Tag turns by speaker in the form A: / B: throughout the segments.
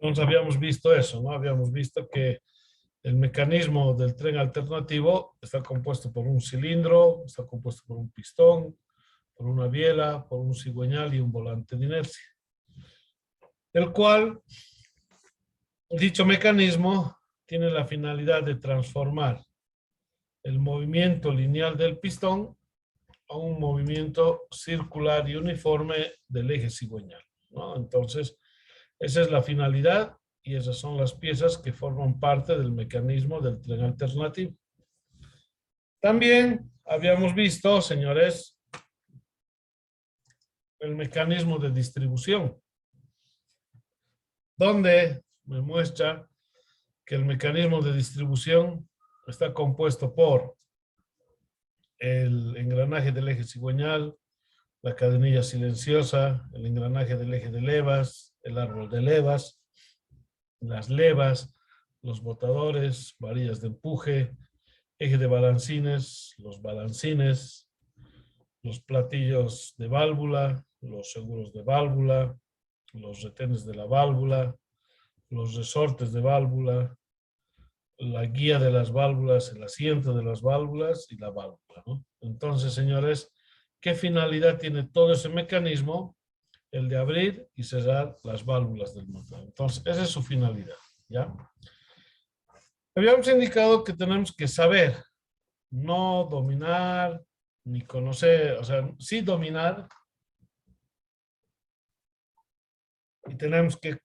A: Entonces habíamos visto eso, ¿no? Habíamos visto que el mecanismo del tren alternativo está compuesto por un cilindro, está compuesto por un pistón, por una biela, por un cigüeñal y un volante de inercia. El cual, dicho mecanismo, tiene la finalidad de transformar el movimiento lineal del pistón a un movimiento circular y uniforme del eje cigüeñal, ¿no? Entonces, esa es la finalidad y esas son las piezas que forman parte del mecanismo del tren alternativo. También habíamos visto, señores, el mecanismo de distribución, donde me muestra que el mecanismo de distribución está compuesto por el engranaje del eje cigüeñal, la cadenilla silenciosa, el engranaje del eje de levas, el árbol de levas, las levas, los botadores, varillas de empuje, eje de balancines, los balancines, los platillos de válvula, los seguros de válvula, los retenes de la válvula, los resortes de válvula, la guía de las válvulas, el asiento de las válvulas y la válvula, ¿no? Entonces, señores, ¿qué finalidad tiene todo ese mecanismo? El de abrir y cerrar las válvulas del motor. Entonces, esa es su finalidad, ¿ya? Habíamos indicado que tenemos que saber, no dominar, ni conocer, o sea, sí dominar, y tenemos que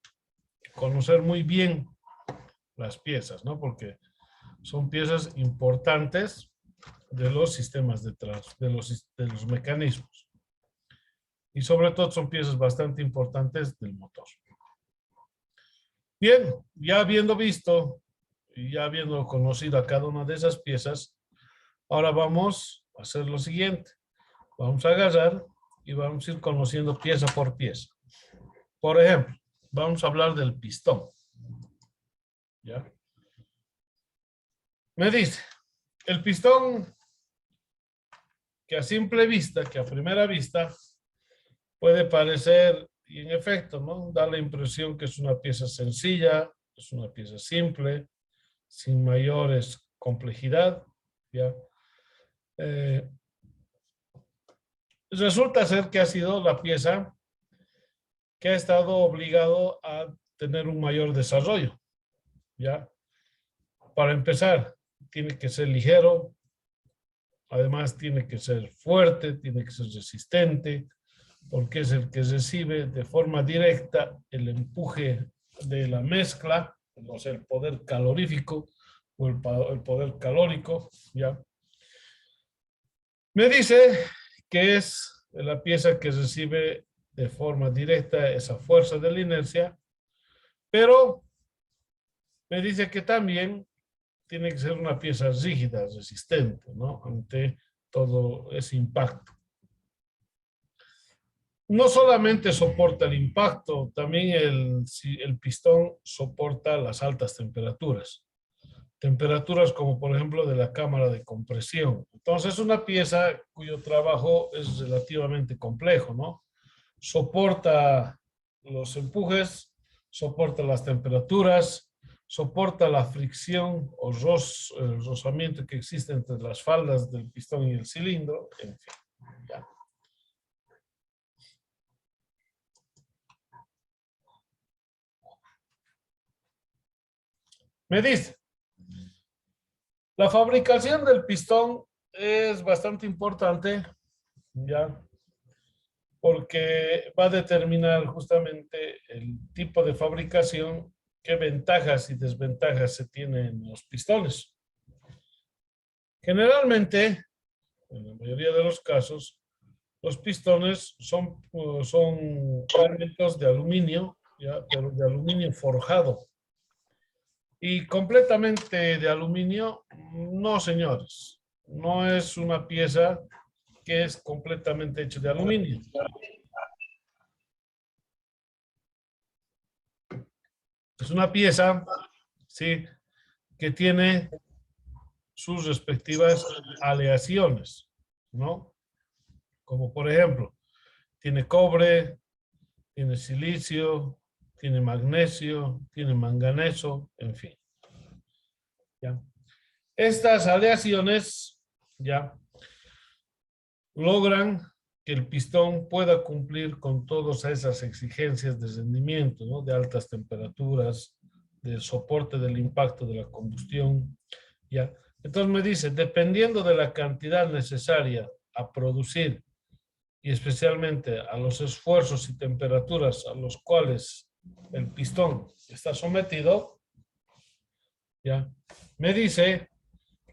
A: conocer muy bien las piezas, ¿no? Porque son piezas importantes de los sistemas de los mecanismos. Y sobre todo son piezas bastante importantes del motor. Bien, ya habiendo visto y ya habiendo conocido a cada una de esas piezas, ahora vamos a hacer lo siguiente. Vamos a agarrar y vamos a ir conociendo pieza por pieza. Por ejemplo, vamos a hablar del pistón. ¿Ya? Me dice, el pistón que a simple vista, que a primera vista, puede parecer, y en efecto, ¿no? Da la impresión que es una pieza sencilla, es una pieza simple, sin mayores complejidad, ¿ya? Resulta ser que ha sido la pieza que ha estado obligado a tener un mayor desarrollo, ¿ya? Para empezar, tiene que ser ligero, además tiene que ser fuerte, tiene que ser resistente, porque es el que recibe de forma directa el empuje de la mezcla, o sea, el poder calorífico o el poder calórico, ¿ya? Me dice que es la pieza que recibe de forma directa esa fuerza de la inercia, pero me dice que también tiene que ser una pieza rígida, resistente, ¿no? Ante todo ese impacto. No solamente soporta el impacto, también el pistón soporta las altas temperaturas. Temperaturas como por ejemplo de la cámara de compresión. Entonces es una pieza cuyo trabajo es relativamente complejo, ¿no? Soporta los empujes, soporta las temperaturas, soporta la fricción o el rozamiento que existe entre las faldas del pistón y el cilindro, en fin. Ya. Me dice, la fabricación del pistón es bastante importante, ¿ya? Porque va a determinar justamente el tipo de fabricación, qué ventajas y desventajas se tienen en los pistones. Generalmente, en la mayoría de los casos, los pistones son elementos de aluminio, ¿ya? Pero de aluminio forjado. Y completamente de aluminio, no, señores. No es una pieza que es completamente hecha de aluminio. Es una pieza, ¿sí?, que tiene sus respectivas aleaciones, ¿no? Como por ejemplo, tiene cobre, tiene silicio, tiene magnesio, tiene manganeso, en fin. ¿Ya? Estas aleaciones ya logran que el pistón pueda cumplir con todas esas exigencias de rendimiento, ¿no? De altas temperaturas, de soporte del impacto de la combustión, ¿ya? Entonces me dice, dependiendo de la cantidad necesaria a producir y especialmente a los esfuerzos y temperaturas a los cuales el pistón está sometido, ¿ya? Me dice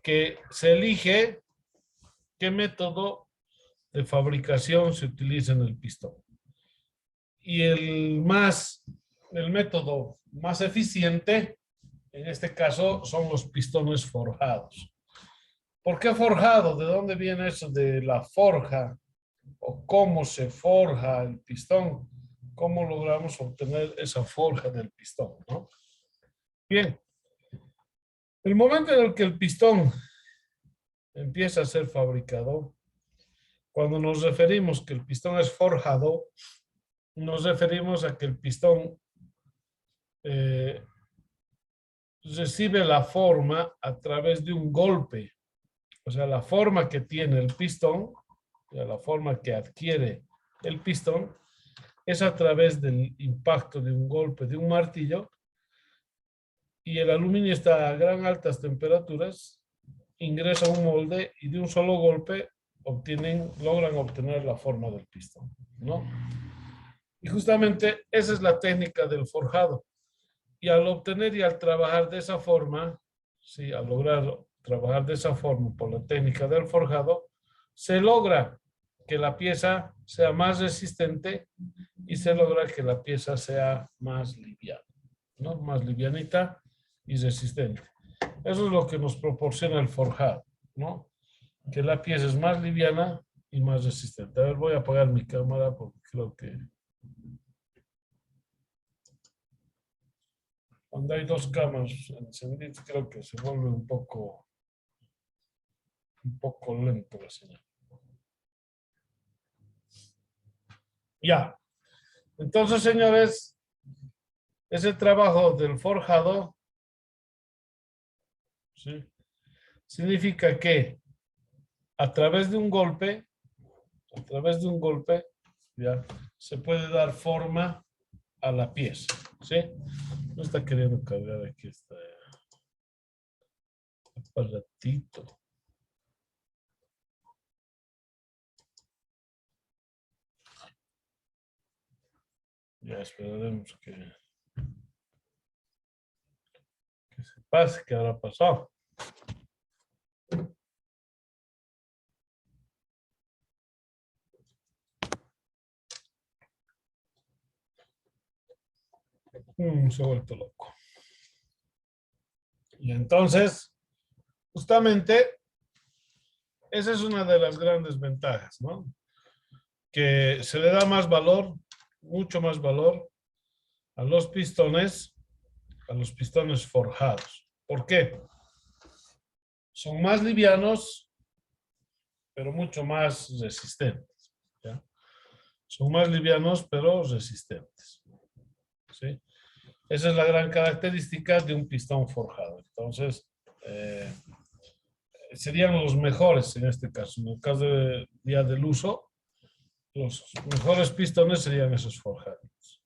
A: que se elige qué método de fabricación se utiliza en el pistón. Y el método más eficiente, en este caso, son los pistones forjados. ¿Por qué forjado? ¿De dónde viene eso de la forja? ¿O cómo se forja el pistón? ¿Cómo logramos obtener esa forja del pistón, ¿no? Bien, el momento en el que el pistón empieza a ser fabricado, cuando nos referimos que el pistón es forjado, nos referimos a que el pistón recibe la forma a través de un golpe. O sea, la forma que tiene el pistón, o sea, la forma que adquiere el pistón, es a través del impacto de un golpe de un martillo, y el aluminio está a gran altas temperaturas, ingresa a un molde y de un solo golpe logran obtener la forma del pistón, ¿no? Y justamente esa es la técnica del forjado. Y al obtener y al trabajar de esa forma, sí, al lograr trabajar de esa forma por la técnica del forjado, se logra que la pieza sea más resistente y se logra que la pieza sea más liviana, ¿no? Más livianita y resistente. Eso es lo que nos proporciona el forjado, ¿no? Que la pieza es más liviana y más resistente. A ver, voy a apagar mi cámara porque creo que cuando hay dos cámaras encendidas, creo que se vuelve un poco lento la señal. Ya. Entonces, señores, ese trabajo del forjado, ¿sí? Significa que a través de un golpe, ya, se puede dar forma a la pieza, ¿sí? No está queriendo cargar aquí este aparatito. Ya esperaremos que se pase, que habrá pasado. Se ha vuelto loco. Y entonces, justamente, esa es una de las grandes ventajas, ¿no? Que se le da más valor, mucho más valor a los pistones forjados. ¿Por qué? Son más livianos, pero mucho más resistentes, ¿ya? Son más livianos, pero resistentes, ¿sí? Esa es la gran característica de un pistón forjado. Entonces, serían los mejores en este caso. En el caso de día del uso, los mejores pistones serían esos forjados.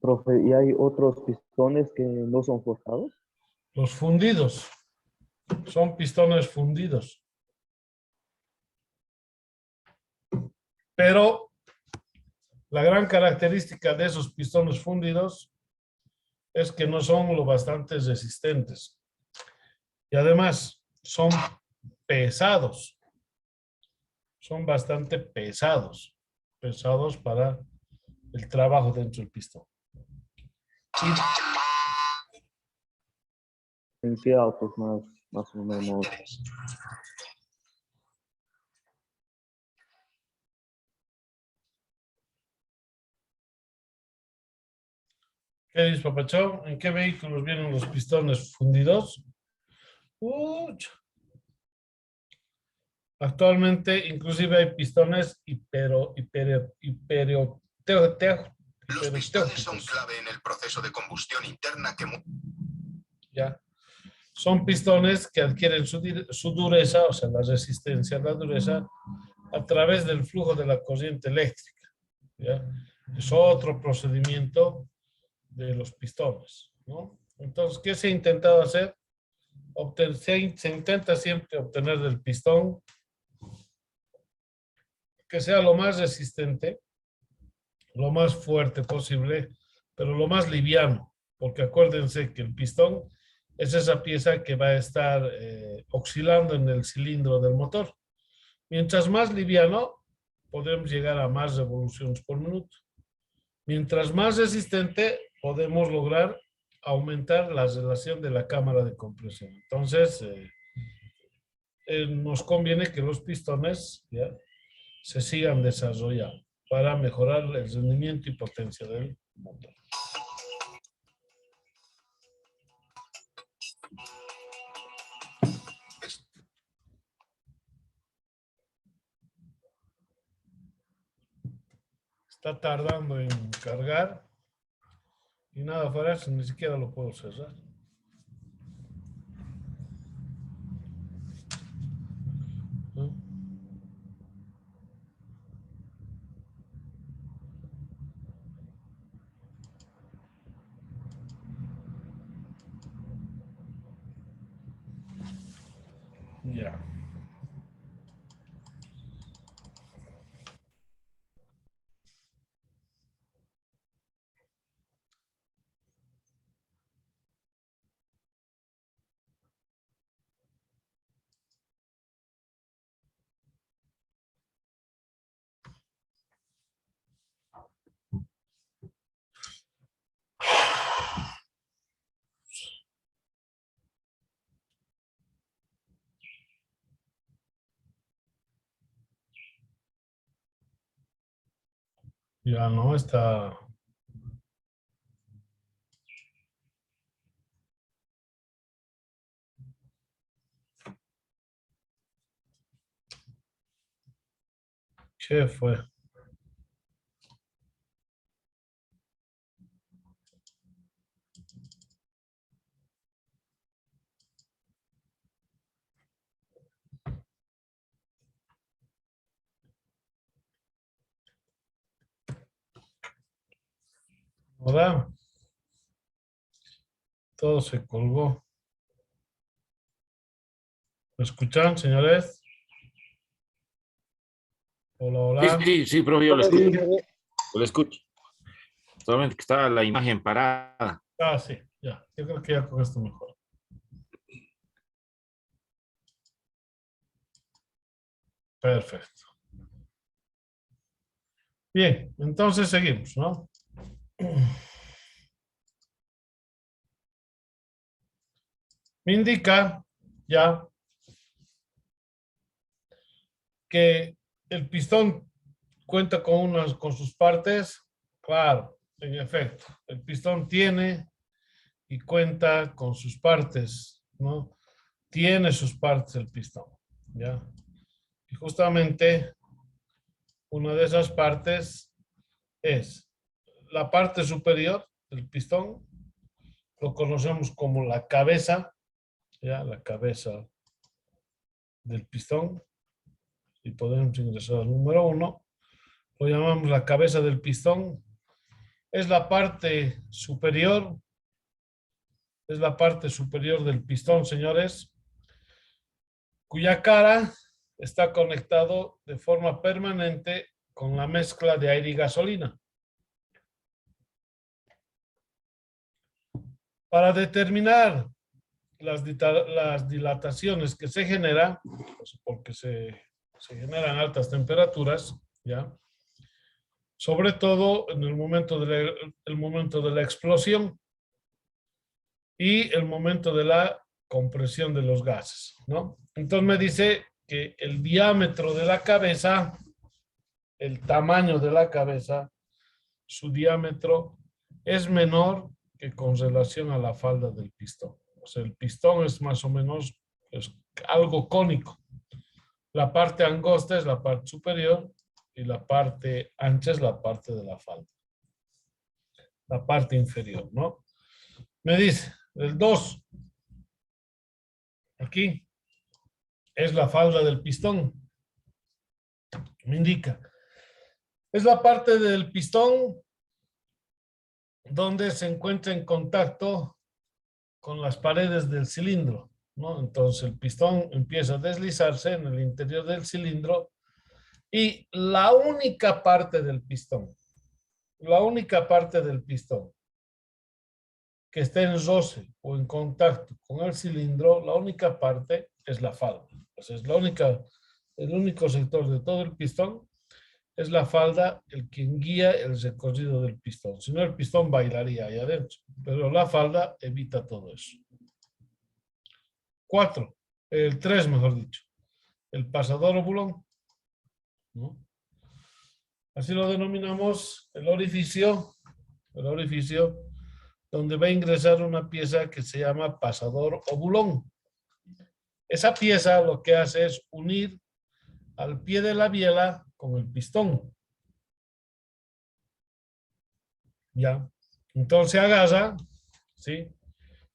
B: Profe, ¿y hay otros pistones que no son forjados?
A: Los fundidos son pistones fundidos. Pero la gran característica de esos pistones fundidos es que no son lo bastante resistentes. Y además son pesados. Son bastante pesados. Pesados para el trabajo dentro del pistón.
B: ¿En qué autos más o menos?
A: ¿Qué dices, papachón? ¿En qué vehículos vienen los pistones fundidos? Uch. Actualmente, inclusive hay pistones
C: Los pistones son clave en el proceso de combustión interna que...
A: ¿ya? Son pistones que adquieren su dureza, o sea, la resistencia a la dureza, a través del flujo de la corriente eléctrica, ¿ya? Es otro procedimiento de los pistones, ¿no? Entonces, ¿qué se ha intentado hacer? Se intenta siempre obtener del pistón que sea lo más resistente, lo más fuerte posible, pero lo más liviano, porque acuérdense que el pistón es esa pieza que va a estar oscilando en el cilindro del motor. Mientras más liviano, podemos llegar a más revoluciones por minuto. Mientras más resistente, podemos lograr aumentar la relación de la cámara de compresión. Entonces, nos conviene que los pistones, ¿ya?, se sigan desarrollando para mejorar el rendimiento y potencia del motor. Está tardando en cargar y nada fuera eso, ni siquiera lo puedo cerrar. ¿No? Ya. Ya no está. ¿Qué fue? Ahora todo se colgó. ¿Me escuchan, señores? Hola, hola.
D: Sí, profe, yo lo escucho. Yo lo escucho. Solamente que está la imagen parada.
A: Ah, sí, ya. Yo creo que ya con esto mejor. Perfecto. Bien, entonces seguimos, ¿no? Me indica ya que el pistón cuenta con sus partes. Claro, en efecto, el pistón tiene y cuenta con sus partes, ¿no? Tiene sus partes el pistón, ¿ya? Y justamente una de esas partes es la parte superior del pistón, lo conocemos como la cabeza, ¿ya? La cabeza del pistón, y podemos ingresar al número 1, lo llamamos la cabeza del pistón, es la parte superior, del pistón, señores, cuya cara está conectado de forma permanente con la mezcla de aire y gasolina. Para determinar las dilataciones que se generan, pues porque se generan altas temperaturas, ¿ya? Sobre todo en el momento de la explosión y el momento de la compresión de los gases, ¿no? Entonces me dice que el diámetro de la cabeza, el tamaño de la cabeza, su diámetro es menor que con relación a la falda del pistón. O sea, el pistón es más o menos Es algo cónico. La parte angosta es la parte superior y la parte ancha es la parte de la falda. La parte inferior, ¿no? Me dice, el 2, aquí, es la falda del pistón. Me indica. Es la parte del pistón donde se encuentra en contacto con las paredes del cilindro, ¿no? Entonces el pistón empieza a deslizarse en el interior del cilindro y la única parte del pistón que esté en roce o en contacto con el cilindro, la única parte es la falda. Entonces, el único sector de todo el pistón es la falda el quien guía el recorrido del pistón. Si no, el pistón bailaría ahí adentro, pero la falda evita todo eso. 4, el 3 mejor dicho, el pasador o bulón, ¿no? Así lo denominamos el orificio donde va a ingresar una pieza que se llama pasador o bulón. Esa pieza lo que hace es unir al pie de la biela con el pistón. ¿Ya? Entonces se agarra, ¿sí?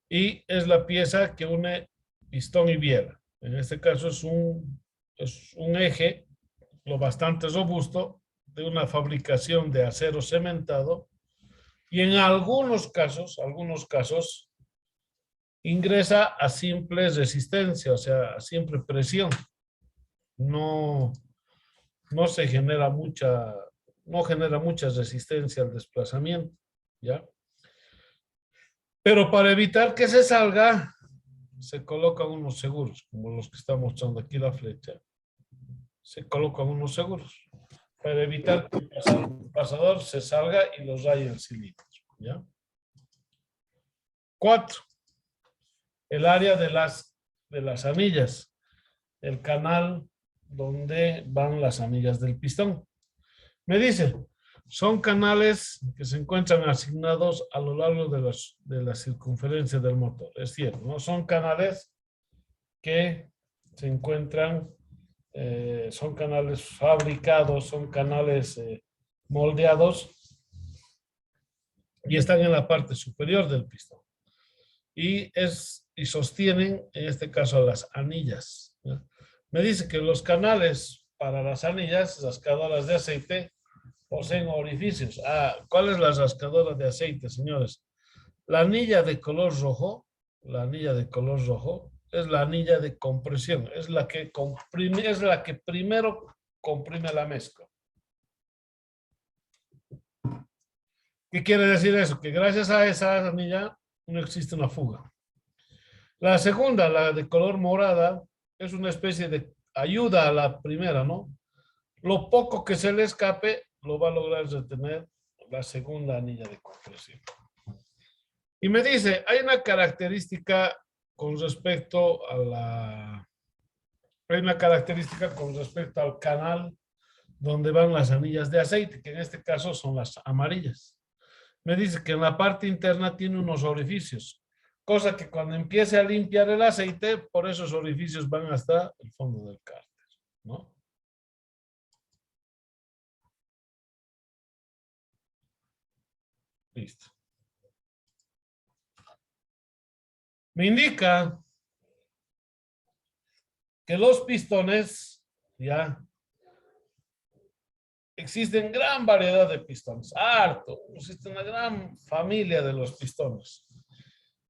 A: Y es la pieza que une pistón y biela. En este caso es un eje lo bastante robusto de una fabricación de acero cementado y en algunos casos ingresa a simple resistencia, o sea, a simple presión. No se genera no genera mucha resistencia al desplazamiento, ¿ya? Pero para evitar que se salga, se colocan unos seguros, como los que está mostrando aquí la flecha. Se colocan unos seguros para evitar que el pasador se salga y los raye el cilindro, ¿ya? 4. El área de las anillas, el canal donde van las anillas del pistón. Me dice, son canales que se encuentran asignados a lo largo de la circunferencia del motor. Es cierto, ¿no? Son canales que se encuentran, son canales fabricados, son canales moldeados y están en la parte superior del pistón. Y sostienen, en este caso, las anillas, ¿no? Me dice que los canales para las anillas, rascadoras de aceite, poseen orificios. ¿Cuál es la rascadora de aceite, señores? La anilla de color rojo, es la anilla de compresión, es la que primero comprime la mezcla. ¿Qué quiere decir eso? Que gracias a esa anilla no existe una fuga. La segunda, la de color morada, es una especie de ayuda a la primera, ¿no? Lo poco que se le escape lo va a lograr retener la segunda anilla de compresión. Y me dice, hay una característica con respecto al canal donde van las anillas de aceite, que en este caso son las amarillas. Me dice que en la parte interna tiene unos orificios, cosa que cuando empiece a limpiar el aceite, por esos orificios van hasta el fondo del cárter, ¿no? Listo. Me indica que los pistones, ya, existen gran variedad de pistones, existe una gran familia de los pistones.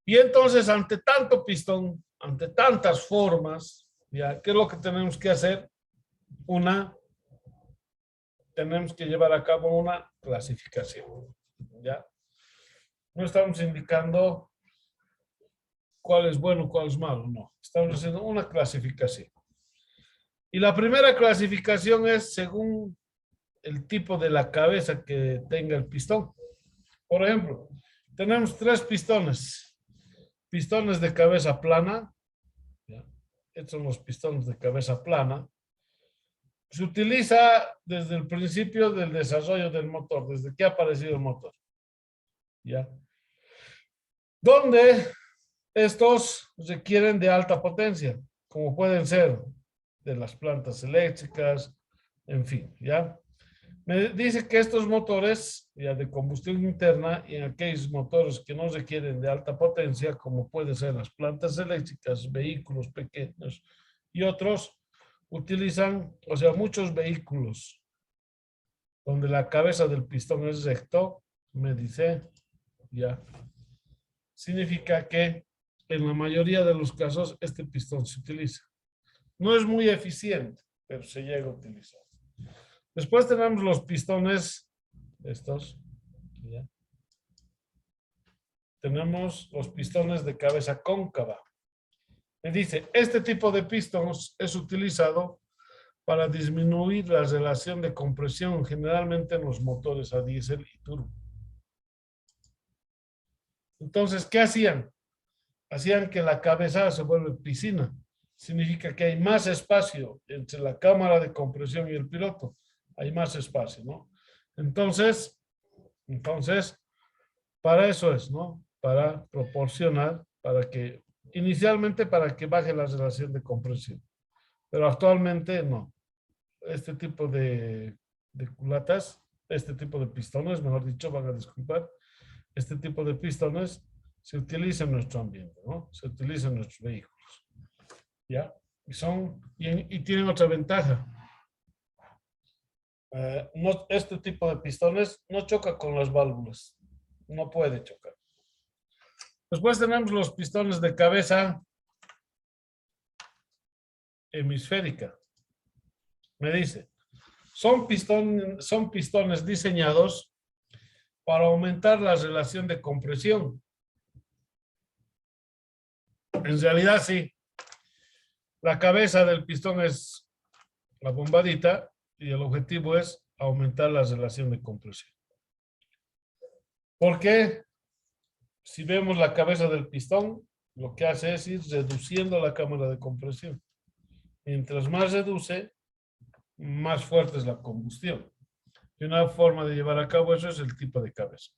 A: Y entonces, ante tanto pistón, ante tantas formas, ya, ¿qué es lo que tenemos que hacer? Tenemos que llevar a cabo una clasificación, ¿ya? No estamos indicando cuál es bueno, cuál es malo, no. Estamos haciendo una clasificación. Y la primera clasificación es según el tipo de la cabeza que tenga el pistón. Por ejemplo, tenemos 3 pistones. Pistones de cabeza plana. ¿Ya? Estos son los pistones de cabeza plana. Se utiliza desde el principio del desarrollo del motor, desde que ha aparecido el motor. ¿Ya? Donde estos requieren de alta potencia. como pueden ser de las plantas eléctricas, en fin, ¿ya? Me dice que estos motores ya de combustión interna y aquellos motores que no requieren de alta potencia, como pueden ser las plantas eléctricas, vehículos pequeños y otros, utilizan, o sea, muchos vehículos donde la cabeza del pistón es recto, me dice, ya, significa que en la mayoría de los casos este pistón se utiliza. No es muy eficiente, pero se llega a utilizar. Después tenemos los pistones, estos, ¿ya? Tenemos los pistones de cabeza cóncava. Me dice, este tipo de pistón es utilizado para disminuir la relación de compresión, generalmente en los motores a diésel y turbo. Entonces, ¿qué hacían? Hacían que la cabeza se vuelve piscina. Significa que hay más espacio entre la cámara de compresión y el piloto. Hay más espacio, ¿no? Entonces, para eso es, ¿no? Para proporcionar, inicialmente para que baje la relación de compresión. Pero actualmente no. Este tipo de culatas, este tipo de pistones, mejor dicho, van a disculpar, este tipo de pistones se utiliza en nuestro ambiente, ¿no? Se utiliza en nuestros vehículos, ¿ya? Y tienen otra ventaja. Este tipo de pistones no choca con las válvulas, no puede chocar. Después tenemos los pistones de cabeza hemisférica. Me dice, son pistones diseñados para aumentar la relación de compresión. En realidad sí. La cabeza del pistón es la bombadita y el objetivo es aumentar la relación de compresión. Porque si vemos la cabeza del pistón, lo que hace es ir reduciendo la cámara de compresión. Mientras más reduce, más fuerte es la combustión. Y una forma de llevar a cabo eso es el tipo de cabeza.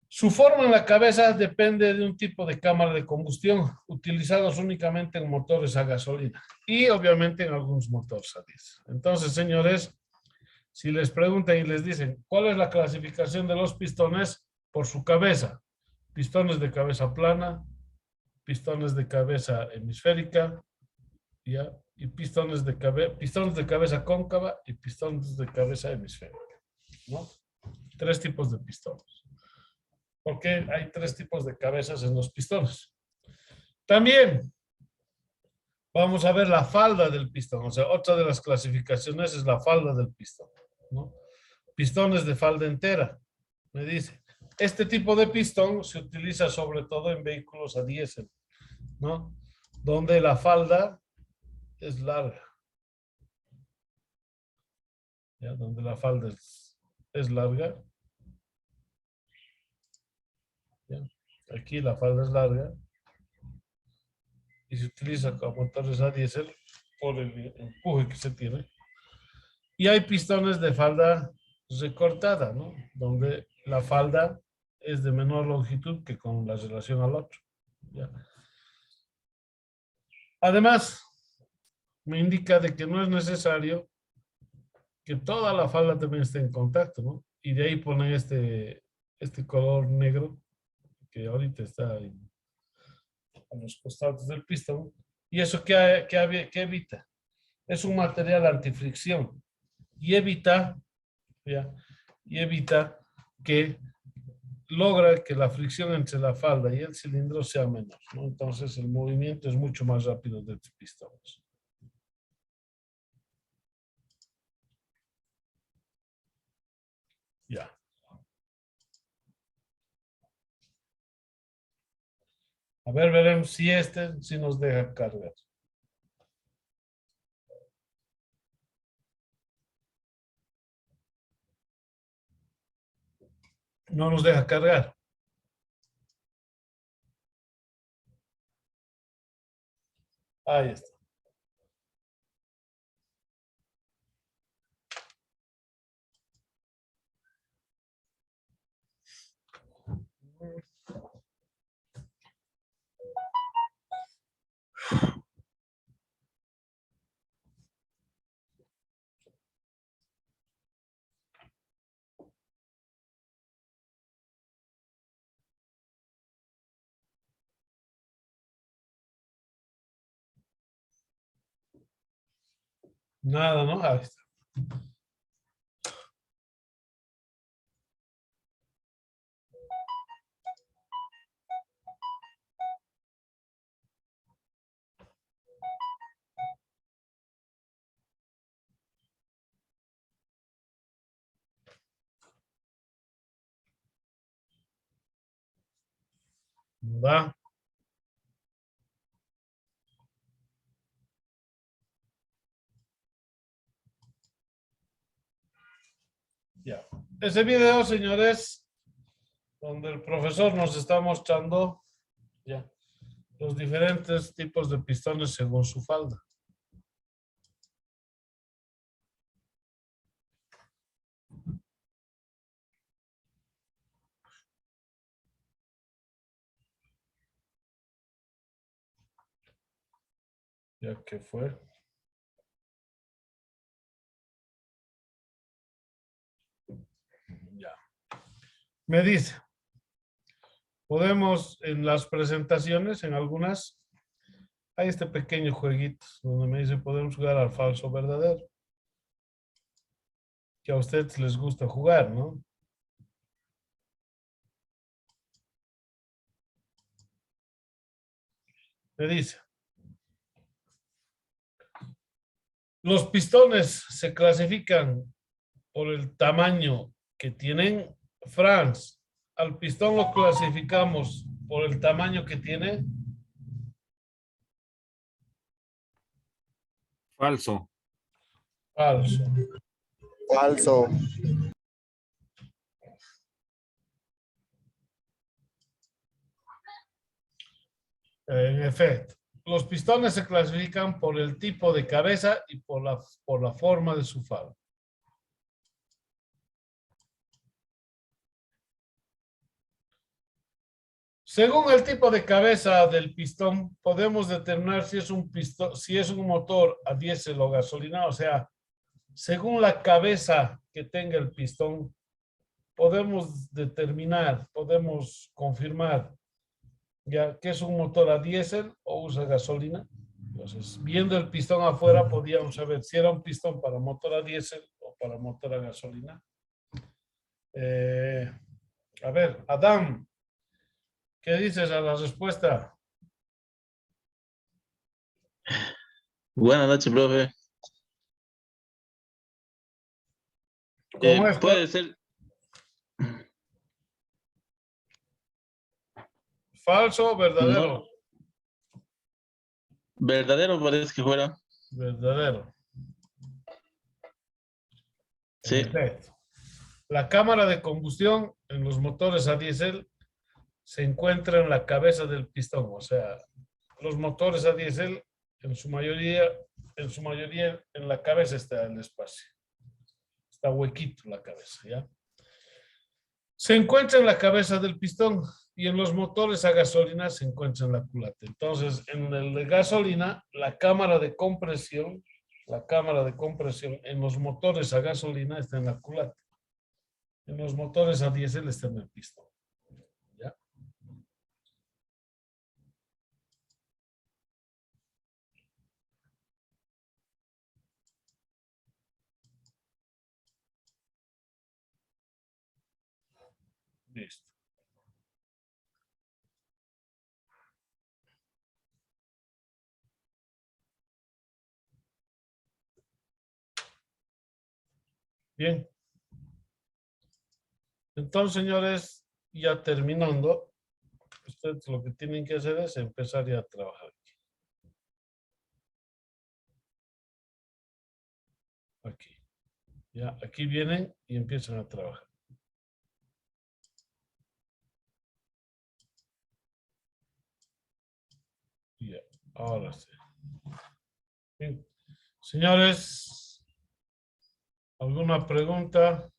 A: Su forma en la cabeza depende de un tipo de cámara de combustión utilizados únicamente en motores a gasolina y obviamente en algunos motores a diésel. Entonces, señores, si les preguntan y les dicen cuál es la clasificación de los pistones por su cabeza, pistones de cabeza plana, pistones de cabeza hemisférica, ¿ya? Y pistones de cabeza cóncava y pistones de cabeza hemisférica, ¿no? 3 tipos de pistones. Porque hay 3 tipos de cabezas en los pistones. También vamos a ver la falda del pistón. O sea, otra de las clasificaciones es la falda del pistón, ¿no? Pistones de falda entera. Me dice, este tipo de pistón se utiliza sobre todo en vehículos a diésel, ¿no? Donde la falda es larga. ¿Ya? Donde la falda es larga. ¿Ya? Aquí la falda es larga. Y se utiliza con motores a diésel por el empuje que se tiene. Y hay pistones de falda recortada, ¿no? Donde la falda es de menor longitud que con la relación al otro. ¿Ya? Además, me indica de que no es necesario que toda la falda también esté en contacto, ¿no? Y de ahí ponen este color negro que ahorita está a los costados del pistón. ¿Y eso qué evita? Es un material antifricción y evita, ¿ya? Y evita que logra que la fricción entre la falda y el cilindro sea menor, ¿no? Entonces el movimiento es mucho más rápido de los pistones. Ya. A ver, veremos si nos deja cargar. No nos deja cargar. Ahí está. Nada, ¿no? Ahí está. ¿Va? Ya. Ese video, señores, donde el profesor nos está mostrando ya los diferentes tipos de pistones según su falda. Ya que fue. Ya. Me dice, podemos en las presentaciones, en algunas, hay este pequeño jueguito donde me dice podemos jugar al falso verdadero. Que a ustedes les gusta jugar, ¿no? Me dice, los pistones se clasifican por el tamaño que tienen. Franz, al pistón lo clasificamos por el tamaño que tiene.
D: Falso.
A: Falso.
E: Falso.
A: En efecto, los pistones se clasifican por el tipo de cabeza y por la forma de su falda. Según el tipo de cabeza del pistón, podemos determinar si es un pistón, si es un motor a diésel o gasolina. O sea, según la cabeza que tenga el pistón, podemos determinar, podemos confirmar ya que es un motor a diésel o usa gasolina. Entonces, viendo el pistón afuera, podíamos saber si era un pistón para motor a diésel o para motor a gasolina. A ver, Adam, ¿qué dices a la respuesta?
F: Buenas noches, profe.
A: ¿Cómo es?
F: Puede ser
A: ¿Falso o verdadero?
F: no, verdadero, parece que fuera.
A: Verdadero. En
F: Sí,
A: efecto. La cámara de combustión en los motores a diésel se encuentra en la cabeza del pistón. O sea, los motores a diésel en su mayoría en la cabeza está el espacio. Está huequito la cabeza, ¿ya? Se encuentra en la cabeza del pistón y en los motores a gasolina se encuentra en la culata. Entonces, en el de gasolina, la cámara de compresión en los motores a gasolina está en la culata. En los motores a diésel está en el pistón. ¿Ya? Listo. Bien. Entonces, señores, ya terminando, ustedes lo que tienen que hacer es empezar ya a trabajar. Aquí. Ya, aquí vienen y empiezan a trabajar. Ya, ahora sí. Bien. Señores, ¿alguna pregunta?